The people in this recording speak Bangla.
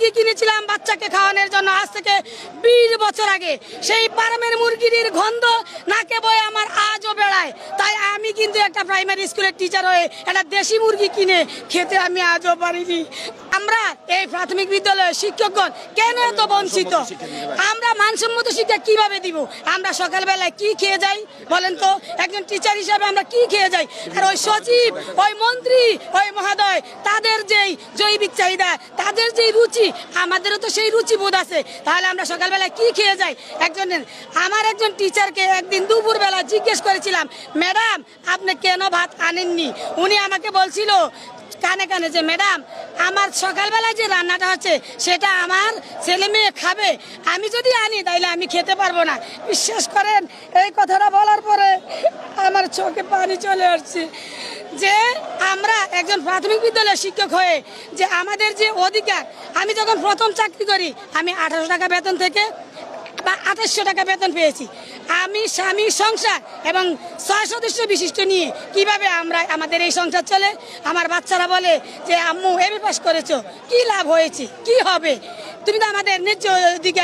মুরগি কিনেছিলাম বাচ্চাকে খাওয়ানোর জন্য আজ থেকে 20 বছর আগে। সেই ফার্মের মুরগির গন্ধ নাকে বয়ে আমার আজও বেড়ায়। তাই আমি কিন্তু একটা প্রাইমারি স্কুলের টিচার হয়ে একটা দেশি মুরগি কিনে খেতে আমি আজও পারিনি। আমরা এই প্রাথমিক বিদ্যালয়ের শিক্ষকগণ কেন এত বঞ্চিত? আমরা মানসম্মত শিক্ষা কিভাবে দিব? আমরা সকালবেলায় কি খেয়ে যাই বলেন তো? একজন টিচার হিসাবে আমরা কি খেয়ে যাই? আর ওই সচিব, ওই মন্ত্রী, ওই মহোদয়, তাদের যেই জৈবিক চাহিদা, তাদের যেই রুচি, আমাদেরও তো সেই রুচি বোধ আছে। তাহলে আমরা সকালবেলায় কি খেয়ে যাই? আমার একজন টিচারকে একদিন দুপুরবেলা জিজ্ঞেস করেছিলাম, ম্যাডাম আপনি কেন ভাত আনেননি? উনি আমাকে বলছিল কানে কানে যে ম্যাডাম আমার সকালবেলায় যে রান্নাটা হচ্ছে সেটা আমার ছেলে মেয়ে খাবে, আমি যদি আনি তাইলে আমি খেতে পারবো না। বিশ্বাস করেন এই কথাটা বলার পরে আমার চোখে পানি চলে আসছে যে আমরা একজন প্রাথমিক বিদ্যালয়ের শিক্ষক হয়ে যে আমাদের যে অধিকার, আমি যখন প্রথম চাকরি করি আমি 1800 টাকা বেতন থেকে 2800 টাকা বেতন পেয়েছি। আমি স্বামী সংসার এবং 6 সদস্য বিশিষ্ট নিয়ে কিভাবে আমাদের এই সংসার চলে? আমার বাচ্চারা বলে যে আম্মু এমএ পাস করেছো, কি লাভ হয়েছে, কি হবে? তুমি তো আমাদের ন্যায্য অধিকার